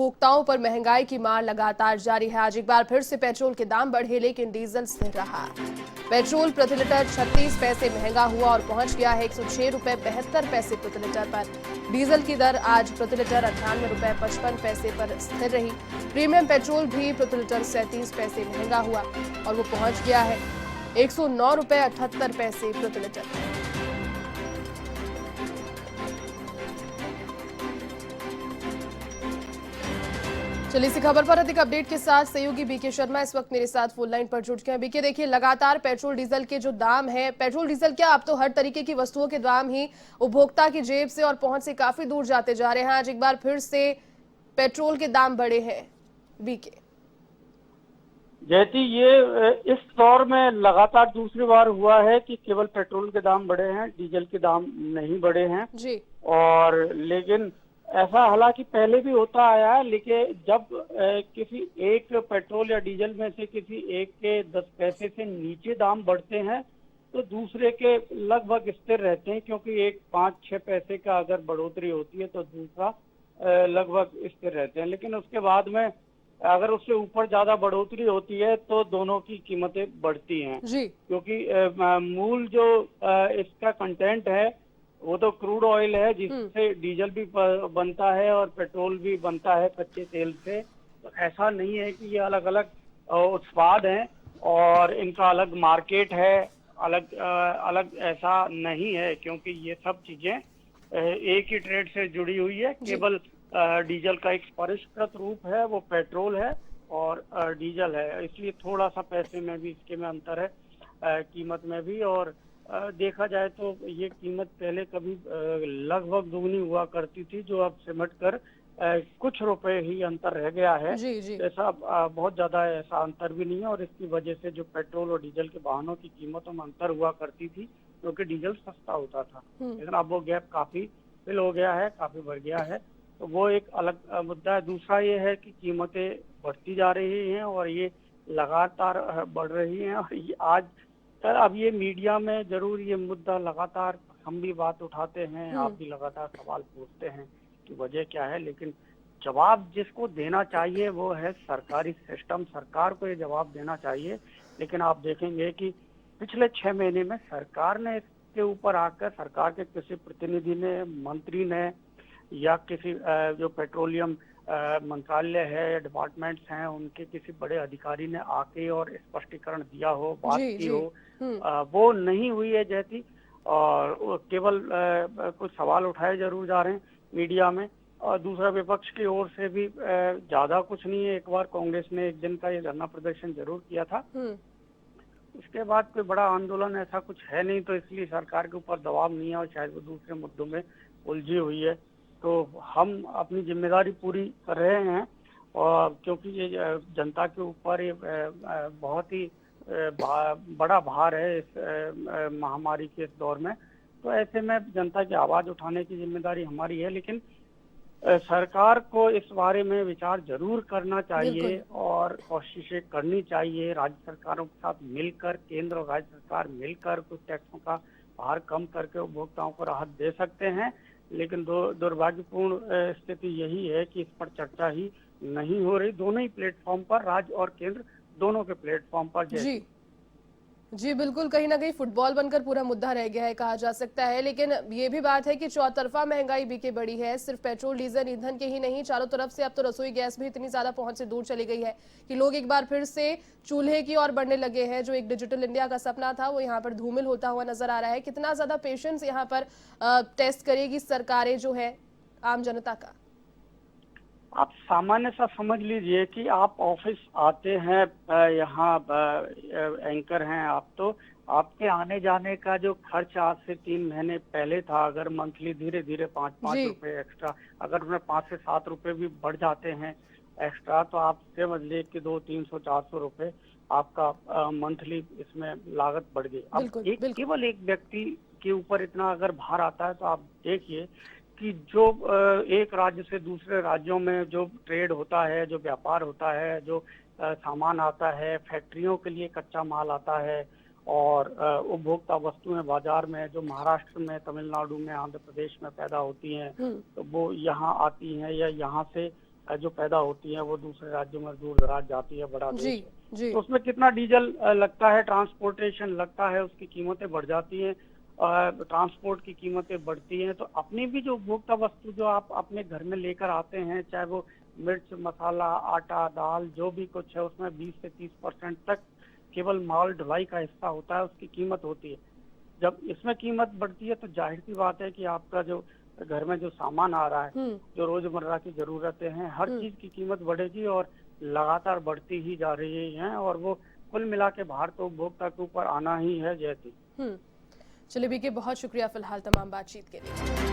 उपभोक्ताओं पर महंगाई की मार लगातार जारी है। आज एक बार फिर से पेट्रोल के दाम बढ़े, लेकिन डीजल स्थिर रहा। पेट्रोल प्रति लीटर 36 पैसे महंगा हुआ और पहुंच गया है 106 रुपए 72 पैसे प्रति लीटर पर। डीजल की दर आज प्रति लीटर 98 रुपए 55 पैसे पर स्थिर रही। प्रीमियम पेट्रोल भी प्रति लीटर 37 पैसे महंगा हुआ और वो पहुंच गया है 109 रुपए 78 पैसे प्रति लीटर। चलिए इसी खबर पर अधिक अपडेट के साथ सहयोगी बीके शर्मा इस वक्त मेरे साथ फोन लाइन पर जुट गए हैं। बीके, देखिए लगातार पेट्रोल डीजल के जो दाम है, पेट्रोल डीजल क्या अब तो हर तरीके की वस्तुओं के दाम ही उपभोक्ता की जेब से और पहुंच से काफी दूर जाते जा रहे हैं। आज एक बार फिर से पेट्रोल के दाम बढ़े हैं। बीके जयती, ये इस दौर में लगातार दूसरी बार हुआ है कि केवल पेट्रोल के दाम बढ़े हैं, डीजल के दाम नहीं बढ़े हैं जी। और लेकिन ऐसा हालांकि पहले भी होता आया है, लेकिन जब किसी एक पेट्रोल या डीजल में से किसी एक के 10 पैसे से नीचे दाम बढ़ते हैं तो दूसरे के लगभग स्थिर रहते हैं, क्योंकि एक 5-6 पैसे का अगर बढ़ोतरी होती है तो दूसरा लगभग स्थिर रहते हैं। लेकिन उसके बाद में अगर उससे ऊपर ज्यादा बढ़ोतरी होती है तो दोनों की कीमतें बढ़ती हैं जी। क्योंकि मूल जो इसका कंटेंट है वो तो क्रूड ऑयल है, जिससे डीजल भी बनता है और पेट्रोल भी बनता है कच्चे तेल से। तो ऐसा नहीं है कि ये अलग अलग उत्पाद हैं और इनका अलग मार्केट है, अलग अलग ऐसा नहीं है, क्योंकि ये सब चीजें एक ही ट्रेड से जुड़ी हुई है। केवल डीजल का एक परिष्कृत रूप है, वो पेट्रोल है और डीजल है, इसलिए थोड़ा सा पैसे में भी इसके में अंतर है, कीमत में भी। और देखा जाए तो ये कीमत पहले कभी लगभग दुगनी हुआ करती थी, जो अब सिमट कर कुछ रुपए ही अंतर रह गया है। जी जी। ऐसा बहुत ज्यादा ऐसा अंतर भी नहीं है और इसकी वजह से जो पेट्रोल और डीजल के वाहनों की कीमतों में अंतर हुआ करती थी, क्योंकि डीजल सस्ता होता था, लेकिन अब वो गैप काफी फिल हो गया है, काफी बढ़ गया है। तो वो एक अलग मुद्दा है। दूसरा ये है कि कीमतें बढ़ती जा रही हैं और ये लगातार बढ़ रही हैं और ये आज सर अब ये मीडिया में जरूर ये मुद्दा लगातार हम भी बात उठाते हैं, आप भी लगातार सवाल पूछते हैं कि वजह क्या है, लेकिन जवाब जिसको देना चाहिए वो है सरकारी सिस्टम, सरकार को ये जवाब देना चाहिए। लेकिन आप देखेंगे कि पिछले 6 महीने में सरकार ने इसके ऊपर आकर, सरकार के किसी प्रतिनिधि ने, मंत्री ने या किसी जो पेट्रोलियम मंत्रालय है, डिपार्टमेंट्स हैं, उनके किसी बड़े अधिकारी ने आके और स्पष्टीकरण दिया हो, बात की हो, वो नहीं हुई है जैसी। और केवल कुछ सवाल उठाए जरूर जा रहे हैं मीडिया में। और दूसरा विपक्ष की ओर से भी ज्यादा कुछ नहीं है। एक बार कांग्रेस ने एक दिन का ये धरना प्रदर्शन जरूर किया था, उसके बाद कोई बड़ा आंदोलन ऐसा कुछ है नहीं, तो इसलिए सरकार के ऊपर दबाव नहीं है और शायद वो दूसरे मुद्दों में उलझी हुई है। तो हम अपनी जिम्मेदारी पूरी कर रहे हैं और क्योंकि ये जनता के ऊपर ये बहुत ही बड़ा भार है इस महामारी के इस दौर में, तो ऐसे में जनता की आवाज उठाने की जिम्मेदारी हमारी है। लेकिन सरकार को इस बारे में विचार जरूर करना चाहिए और कोशिशें करनी चाहिए। राज्य सरकारों के साथ मिलकर, केंद्र और राज्य सरकार मिलकर कुछ टैक्सों का भार कम करके उपभोक्ताओं को राहत दे सकते हैं। लेकिन दुर्भाग्यपूर्ण स्थिति यही है कि इस पर चर्चा ही नहीं हो रही, दोनों ही प्लेटफॉर्म पर, राज्य और केंद्र दोनों के प्लेटफॉर्म पर। जी जी बिल्कुल, कहीं ना कहीं फुटबॉल बनकर पूरा मुद्दा रह गया है कहा जा सकता है। लेकिन ये भी बात है कि चौतरफा महंगाई बीके बढ़ी है, सिर्फ पेट्रोल डीजल ईंधन के ही नहीं, चारों तरफ से अब तो रसोई गैस भी इतनी ज्यादा पहुंच से दूर चली गई है कि लोग एक बार फिर से चूल्हे की ओर बढ़ने लगे हैं। जो एक डिजिटल इंडिया का सपना था वो यहाँ पर धूमिल होता हुआ नजर आ रहा है। कितना ज्यादा पेशेंस यहाँ पर टेस्ट करेगी सरकारें जो है आम जनता का? आप सामान्य सा समझ लीजिए कि आप ऑफिस आते हैं, यहाँ एंकर हैं आप, तो आपके आने जाने का जो खर्च आज से 3 महीने पहले था, अगर मंथली धीरे धीरे 5-5 रुपए एक्स्ट्रा, अगर उसमें 5 से 7 रुपए भी बढ़ जाते हैं एक्स्ट्रा, तो आप समझ लीजिए कि 200-300-400 रुपए आपका मंथली इसमें लागत बढ़ गई। अब केवल एक व्यक्ति के ऊपर इतना अगर भार आता है तो आप देखिए कि जो एक राज्य से दूसरे राज्यों में जो ट्रेड होता है, जो व्यापार होता है, जो सामान आता है, फैक्ट्रियों के लिए कच्चा माल आता है और उपभोक्ता वस्तुएं बाजार में जो महाराष्ट्र में, तमिलनाडु में, आंध्र प्रदेश में पैदा होती हैं, तो वो यहाँ आती हैं या यहाँ से जो पैदा होती है वो दूसरे राज्यों में दूर दराज जाती है, बड़ा जी देश है। जी तो उसमें कितना डीजल लगता है, ट्रांसपोर्टेशन लगता है, उसकी कीमतें बढ़ जाती हैं, ट्रांसपोर्ट की कीमतें बढ़ती हैं। तो अपनी भी जो उपभोक्ता वस्तु जो आप अपने घर में लेकर आते हैं, चाहे वो मिर्च मसाला आटा दाल जो भी कुछ है, उसमें 20 से 30% तक केवल माल ढुलाई का हिस्सा होता है, उसकी कीमत होती है। जब इसमें कीमत बढ़ती है तो जाहिर सी बात है कि आपका जो घर में जो सामान आ रहा है, हम्म जो रोजमर्रा की जरूरतें हैं, हर हम्म चीज की कीमत बढ़ेगी और लगातार बढ़ती ही जा रही है। और वो कुल मिला के भार तो उपभोक्ता के ऊपर आना ही है। जैसे हम्म चलिए बीके, बहुत शुक्रिया फिलहाल तमाम बातचीत के लिए।